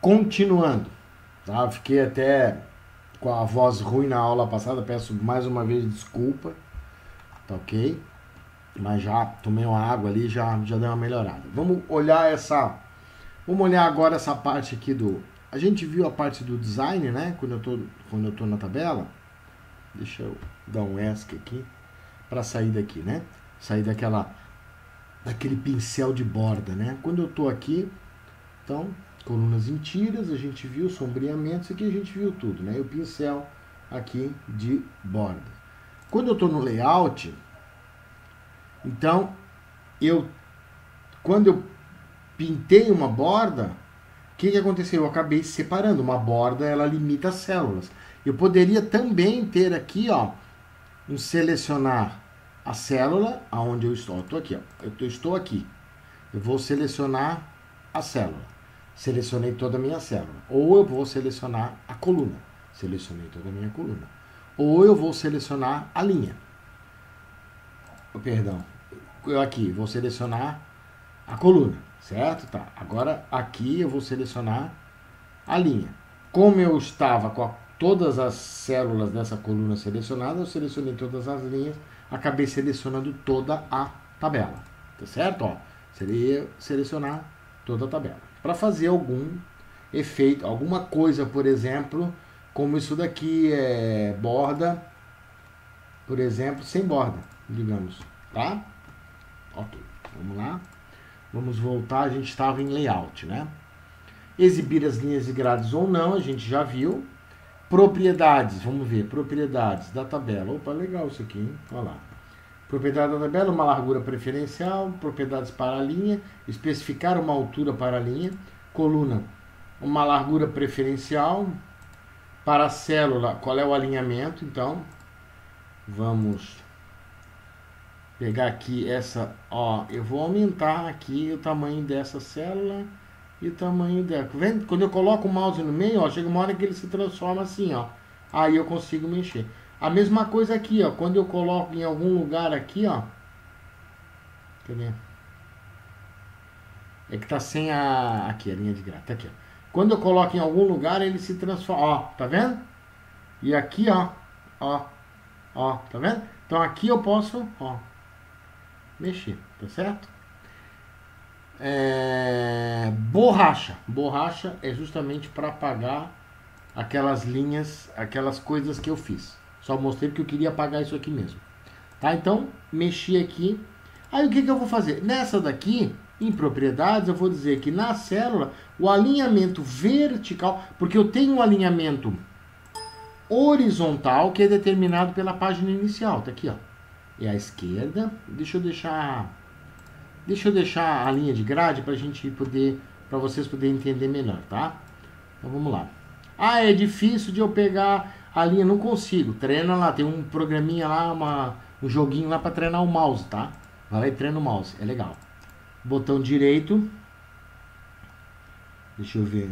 Continuando, tá? Fiquei até com a voz ruim na aula passada, peço mais uma vez desculpa, tá ok? Mas já tomei uma água ali, já deu uma melhorada. Vamos olhar agora essa parte aqui do... A gente viu a parte do design, né? Quando eu tô na tabela. Deixa eu dar um ESC aqui para sair daqui, né? Sair daquele pincel de borda, né? Quando eu tô aqui, então, colunas em tiras, a gente viu sombreamentos, aqui a gente viu tudo, né? E o pincel aqui de borda. Quando eu tô no layout, então, quando eu pintei uma borda, o que aconteceu? Eu acabei separando. Uma borda, ela limita as células. Eu poderia também ter aqui, ó, um selecionar a célula aonde eu estou. Eu estou aqui, ó. Eu estou aqui. Eu vou selecionar a célula. Selecionei toda a minha célula. Ou eu vou selecionar a coluna. Selecionei toda a minha coluna. Ou eu vou selecionar a linha. Perdão. Eu aqui vou selecionar a coluna, certo? Tá. Agora aqui eu vou selecionar a linha. Como eu estava com todas as células dessa coluna selecionadas, eu selecionei todas as linhas, acabei selecionando toda a tabela, tá certo? Ó, seria selecionar toda a tabela. Para fazer algum efeito, alguma coisa, por exemplo, como isso daqui é borda, por exemplo, sem borda, digamos, tá? Ok, vamos lá. Vamos voltar, a gente estava em layout, né? Exibir as linhas e grades ou não, a gente já viu. Propriedades, vamos ver, propriedades da tabela. Opa, legal isso aqui, hein? Olha lá. Propriedade da tabela, uma largura preferencial, propriedades para a linha, especificar uma altura para a linha, coluna, uma largura preferencial, para a célula, qual é o alinhamento, então, vamos pegar aqui essa, ó, eu vou aumentar aqui o tamanho dessa célula e o tamanho dela. Vendo? Quando eu coloco o mouse no meio, ó, chega uma hora que ele se transforma assim, ó. Aí eu consigo mexer. A mesma coisa aqui, ó, quando eu coloco em algum lugar aqui, ó. Cadê? É que tá sem aqui, a linha de grade, tá aqui, ó. Quando eu coloco em algum lugar, ele se transforma, ó, tá vendo? E aqui, ó, tá vendo? Então aqui eu posso, ó, mexer, tá certo? Borracha. Borracha é justamente para apagar aquelas linhas, aquelas coisas que eu fiz. Só mostrei porque eu queria apagar isso aqui mesmo. Tá? Então, mexi aqui. Aí o que eu vou fazer? Nessa daqui, em propriedades, eu vou dizer que na célula, o alinhamento vertical, porque eu tenho um alinhamento horizontal que é determinado pela página inicial. Tá aqui, ó. É a esquerda. Deixa eu deixar a linha de grade para vocês poderem entender melhor, tá? Então vamos lá. Ah, é difícil de eu pegar a linha, não consigo. Treina lá, tem um programinha lá, um joguinho lá para treinar o mouse, tá? Vai lá e treina o mouse, é legal. Botão direito. Deixa eu ver.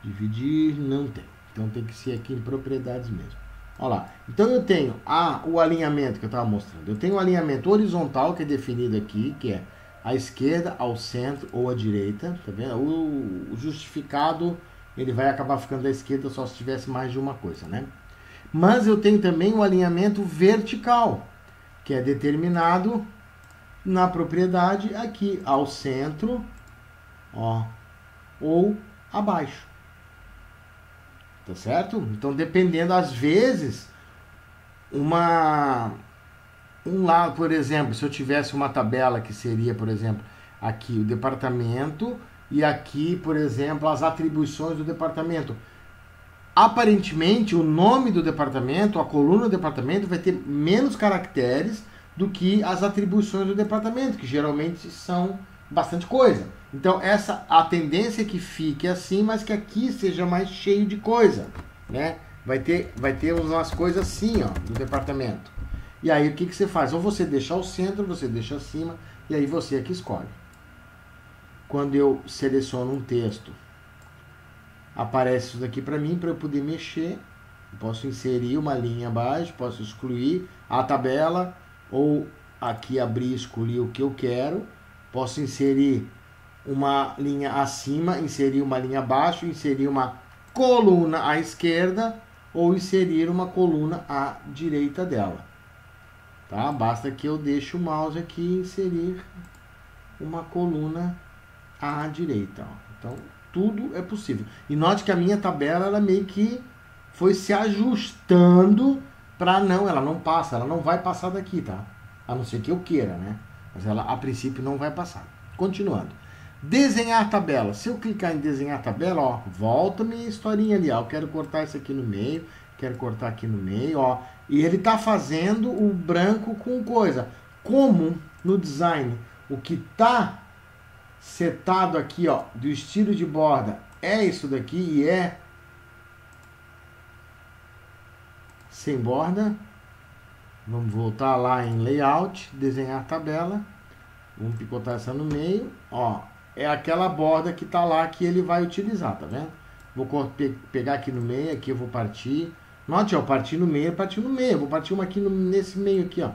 Dividir, não tem. Então tem que ser aqui em propriedades mesmo. Olha lá. Então eu tenho o alinhamento que eu estava mostrando. Eu tenho o alinhamento horizontal, que é definido aqui, que é à esquerda, ao centro ou à direita. Tá vendo? O justificado, ele vai acabar ficando à esquerda só se tivesse mais de uma coisa, né? Mas eu tenho também o alinhamento vertical, que é determinado na propriedade aqui, ao centro, ó, ou abaixo. Tá certo? Então, dependendo, às vezes, um lado, por exemplo, se eu tivesse uma tabela que seria, por exemplo, aqui o departamento e aqui, por exemplo, as atribuições do departamento. Aparentemente, o nome do departamento, a coluna do departamento vai ter menos caracteres do que as atribuições do departamento, que geralmente são bastante coisa. Então, a tendência é que fique assim, mas que aqui seja mais cheio de coisa, né? Vai ter umas coisas assim, ó, no departamento. E aí, o que você faz? Ou você deixa ao centro, você deixa acima, e aí você é que escolhe. Quando eu seleciono um texto, aparece isso daqui para mim, para eu poder mexer. Eu posso inserir uma linha abaixo, posso excluir a tabela, ou aqui abrir e escolher o que eu quero. Posso inserir uma linha acima, inserir uma linha abaixo, inserir uma coluna à esquerda ou inserir uma coluna à direita dela. Tá? Basta que eu deixe o mouse aqui e inserir uma coluna à direita. Ó. Então, tudo é possível. E note que a minha tabela, ela meio que foi se ajustando para não, ela não passa, ela não vai passar daqui, tá? A não ser que eu queira, né? Mas ela, a princípio, não vai passar. Continuando. Desenhar tabela. Se eu clicar em desenhar tabela, ó, volta minha historinha ali, ó. Eu quero cortar isso aqui no meio, quero cortar aqui no meio, ó. E ele tá fazendo o branco com coisa. Como no design, o que tá setado aqui, ó, do estilo de borda é isso daqui e é sem borda. Vamos voltar lá em layout, desenhar tabela. Vamos picotar essa no meio, ó. É aquela borda que tá lá que ele vai utilizar, tá vendo? Vou pegar aqui no meio, aqui eu vou partir. Note, ó, parti no meio, parti no meio. Vou partir uma aqui nesse meio aqui, ó.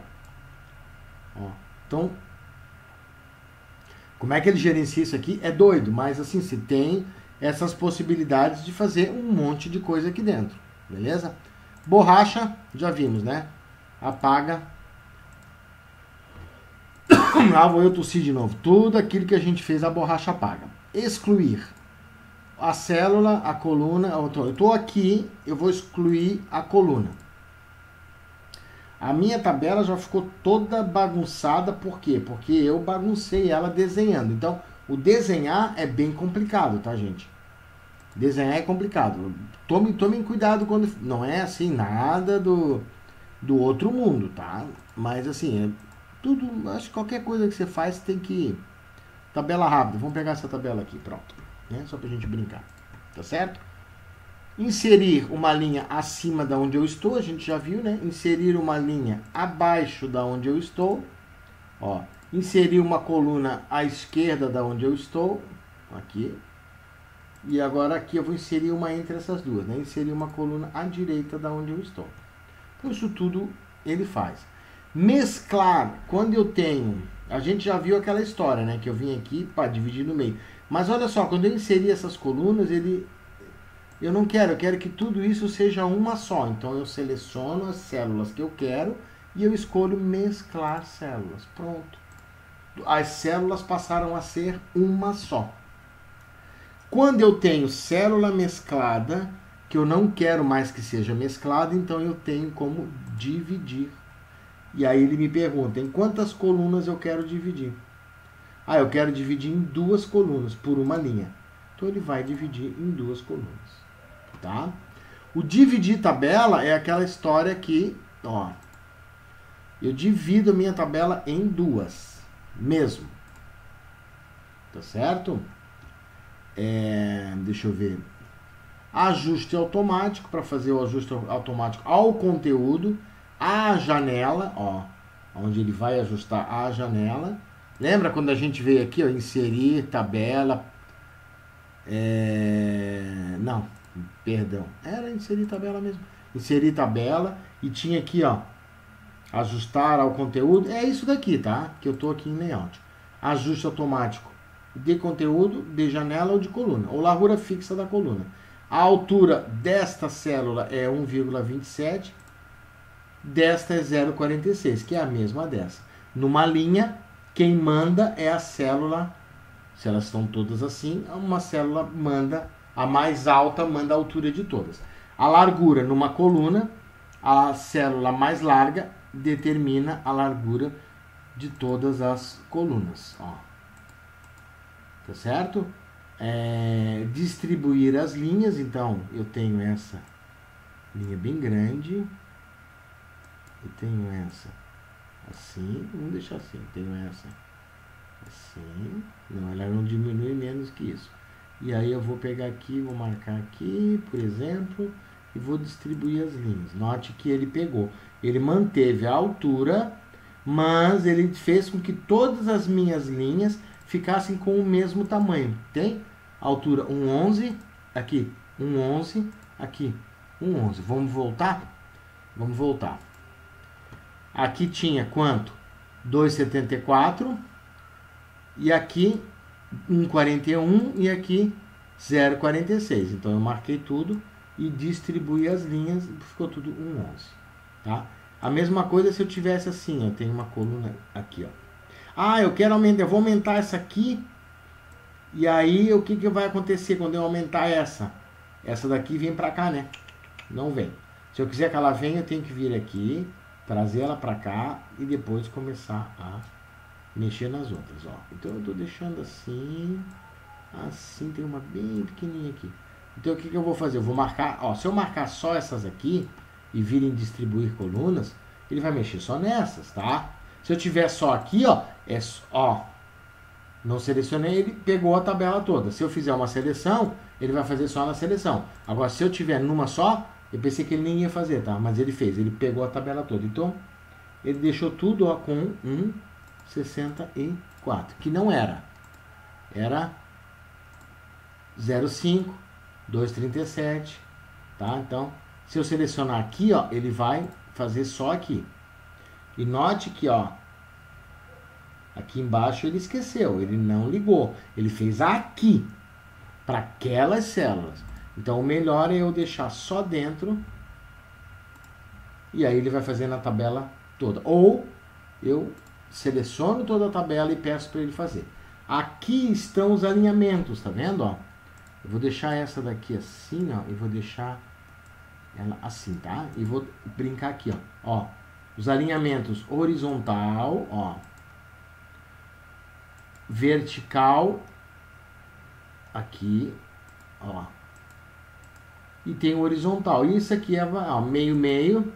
Ó. Então, como é que ele gerencia isso aqui? É doido, mas assim, se tem essas possibilidades de fazer um monte de coisa aqui dentro, beleza? Borracha, já vimos, né? Apaga. Ah, vou eu tossir de novo. Tudo aquilo que a gente fez, a borracha apaga. Excluir. A célula, a coluna. Eu estou aqui, eu vou excluir a coluna. A minha tabela já ficou toda bagunçada. Por quê? Porque eu baguncei ela desenhando. Então, o desenhar é bem complicado, tá, gente? Desenhar é complicado. Tomem cuidado quando... Não é assim, nada do outro mundo, tá? Mas, assim, tudo... Acho que qualquer coisa que você faz tem que... Tabela rápida. Vamos pegar essa tabela aqui, pronto. Né? Só pra gente brincar. Tá certo? Inserir uma linha acima da onde eu estou, a gente já viu, né? Inserir uma linha abaixo da onde eu estou. Ó, inserir uma coluna à esquerda da onde eu estou. Aqui. E agora aqui eu vou inserir uma entre essas duas, né? Inserir uma coluna à direita da onde eu estou. Então isso tudo ele faz. Mesclar, quando eu tenho... A gente já viu aquela história, né? Que eu vim aqui para dividir no meio. Mas olha só, quando eu inserir essas colunas, eu não quero, eu quero que tudo isso seja uma só. Então eu seleciono as células que eu quero e eu escolho mesclar células. Pronto. As células passaram a ser uma só. Quando eu tenho célula mesclada, que eu não quero mais que seja mesclada, então eu tenho como dividir. E aí ele me pergunta, em quantas colunas eu quero dividir? Ah, eu quero dividir em 2 colunas por uma linha. Então ele vai dividir em 2 colunas. Tá? O dividir tabela é aquela história que, ó, eu divido a minha tabela em 2, mesmo. Tá certo? Deixa eu ver. Ajuste automático, para fazer o ajuste automático ao conteúdo, à janela, ó, onde ele vai ajustar a janela. Lembra quando a gente veio aqui, ó, inserir tabela? Não, perdão, era inserir tabela mesmo. Inserir tabela e tinha aqui, ó, ajustar ao conteúdo. É isso daqui, tá? Que eu tô aqui em layout. Ajuste automático de conteúdo, de janela ou de coluna, ou largura fixa da coluna. A altura desta célula é 1,27, desta é 0,46, que é a mesma dessa. Numa linha, quem manda é a célula. Se elas estão todas assim, uma célula manda, a mais alta manda a altura de todas. A largura numa coluna, a célula mais larga determina a largura de todas as colunas. Ó. Tá certo? Distribuir as linhas, então eu tenho essa linha bem grande, eu tenho essa assim, vamos deixar assim, eu tenho essa assim, não, ela não diminui menos que isso. E aí eu vou pegar aqui, vou marcar aqui, por exemplo, e vou distribuir as linhas. Note que ele pegou, ele manteve a altura, mas ele fez com que todas as minhas linhas ficassem com o mesmo tamanho. Tem altura 1,11, aqui 1,11, aqui 1,11. Vamos voltar? Vamos voltar. Aqui tinha quanto? 2,74 e aqui 1,41 e aqui 0,46. Então eu marquei tudo e distribuí as linhas, ficou tudo 1,11, tá? A mesma coisa se eu tivesse assim, ó, tem uma coluna aqui, ó. Ah, eu quero aumentar, eu vou aumentar essa aqui, e aí o que vai acontecer quando eu aumentar essa? Essa daqui vem pra cá, né? Não vem. Se eu quiser que ela venha, eu tenho que vir aqui, trazer ela pra cá e depois começar a mexer nas outras, ó. Então eu tô deixando assim, assim, tem uma bem pequenininha aqui. Então o que eu vou fazer? Eu vou marcar, ó, se eu marcar só essas aqui e vir em distribuir colunas, ele vai mexer só nessas, tá? Se eu tiver só aqui, ó, não selecionei, ele pegou a tabela toda. Se eu fizer uma seleção, ele vai fazer só na seleção. Agora, se eu tiver numa só, eu pensei que ele nem ia fazer, tá? Mas ele fez, ele pegou a tabela toda. Então, ele deixou tudo, ó, com 1,64, que não era. Era 0,5, 2,37, tá? Então, se eu selecionar aqui, ó, ele vai fazer só aqui. E note que, ó, aqui embaixo ele esqueceu, ele não ligou. Ele fez aqui, para aquelas células. Então, o melhor é eu deixar só dentro. E aí ele vai fazer na tabela toda. Ou eu seleciono toda a tabela e peço para ele fazer. Aqui estão os alinhamentos, tá vendo? Ó? Eu vou deixar essa daqui assim, ó, e vou deixar ela assim, tá? E vou brincar aqui, ó. Os alinhamentos horizontal, ó, vertical, aqui, ó, e tem o horizontal. Isso aqui é, ó, meio, meio,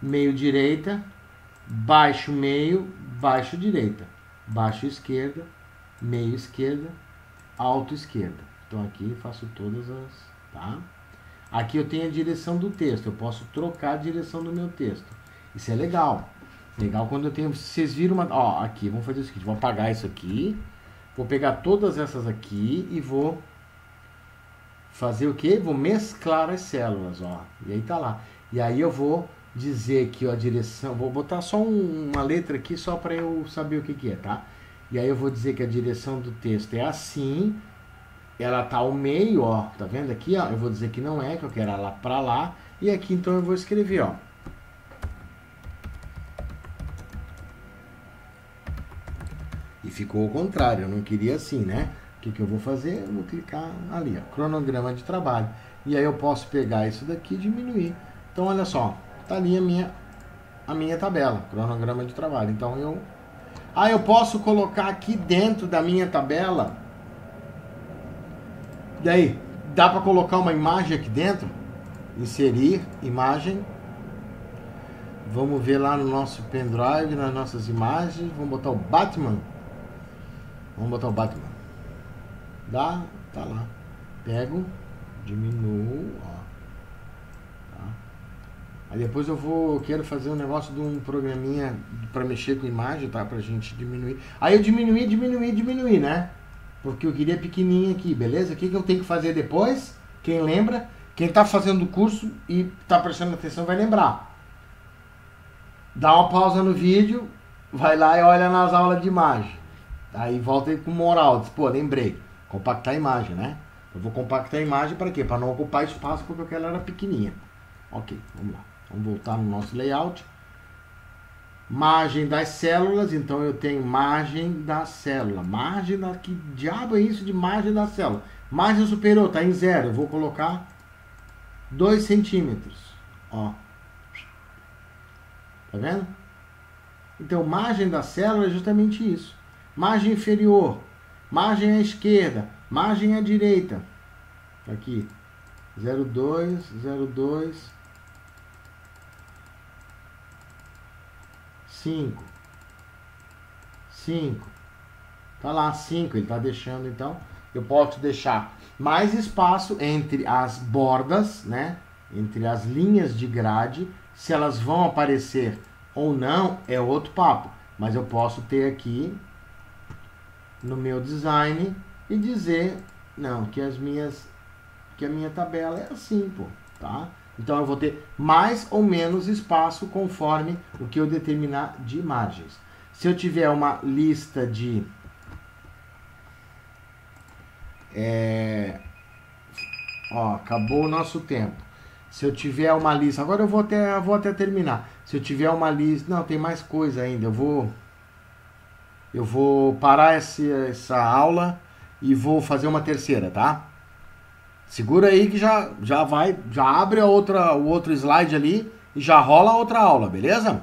meio direita, baixo, meio, baixo direita, baixo esquerda, meio esquerda, alto esquerda. Então aqui eu faço todas as, tá? Aqui eu tenho a direção do texto, eu posso trocar a direção do meu texto. Isso é legal. Legal quando eu tenho, vocês viram uma, ó, aqui, vamos fazer o seguinte, vou apagar isso aqui, vou pegar todas essas aqui e vou fazer o quê? Vou mesclar as células, ó. E aí tá lá. E aí eu vou dizer que a direção, vou botar só uma letra aqui só para eu saber o que é, tá? E aí eu vou dizer que a direção do texto é assim, ela tá ao meio, ó, tá vendo aqui, ó? Eu vou dizer que não é, que eu quero ela para lá, e aqui então eu vou escrever, ó. E ficou ao contrário, eu não queria assim, né? O que eu vou fazer? Eu vou clicar ali, ó, cronograma de trabalho. E aí eu posso pegar isso daqui e diminuir. Então, olha só, tá ali a minha tabela, cronograma de trabalho. Então, eu posso colocar aqui dentro da minha tabela. E aí, dá para colocar uma imagem aqui dentro? Inserir imagem. Vamos ver lá no nosso pendrive, nas nossas imagens. Vamos botar o Batman. Vamos botar o Batman. Dá, tá lá. Pego, diminuo, ó. Tá. Aí depois eu quero fazer um negócio de um programinha para mexer com imagem, tá? Pra gente diminuir. Aí eu diminuí, né? Porque eu queria pequenininho aqui, beleza? O que eu tenho que fazer depois? Quem lembra? Quem tá fazendo o curso e tá prestando atenção vai lembrar. Dá uma pausa no vídeo, vai lá e olha nas aulas de imagem. Aí volta aí com moral, diz, pô, lembrei, compactar a imagem, né? Eu vou compactar a imagem para quê? Para não ocupar espaço, porque aquela era pequenininha. Ok, vamos lá. Vamos voltar no nosso layout. Margem das células, então eu tenho margem da célula. Margem da... Que diabo é isso de margem da célula? Margem superior, está em 0. Eu vou colocar 2 centímetros. Ó. Tá vendo? Então, margem da célula é justamente isso. Margem inferior, margem à esquerda, margem à direita. Aqui, 0,2, 0,2, 5, 5. Tá lá, 5, ele tá deixando, então, eu posso deixar mais espaço entre as bordas, né? Entre as linhas de grade. Se elas vão aparecer ou não, é outro papo. Mas eu posso ter aqui no meu design e dizer, não, que a minha tabela é assim, pô, tá? Então eu vou ter mais ou menos espaço conforme o que eu determinar de margens. Se eu tiver uma lista de Ó, acabou o nosso tempo. Se eu tiver uma lista, agora eu vou até terminar. Se eu tiver uma lista, não, tem mais coisa ainda. Eu vou parar essa aula e vou fazer uma terceira, tá? Segura aí que já abre o outro slide ali e já rola a outra aula, beleza?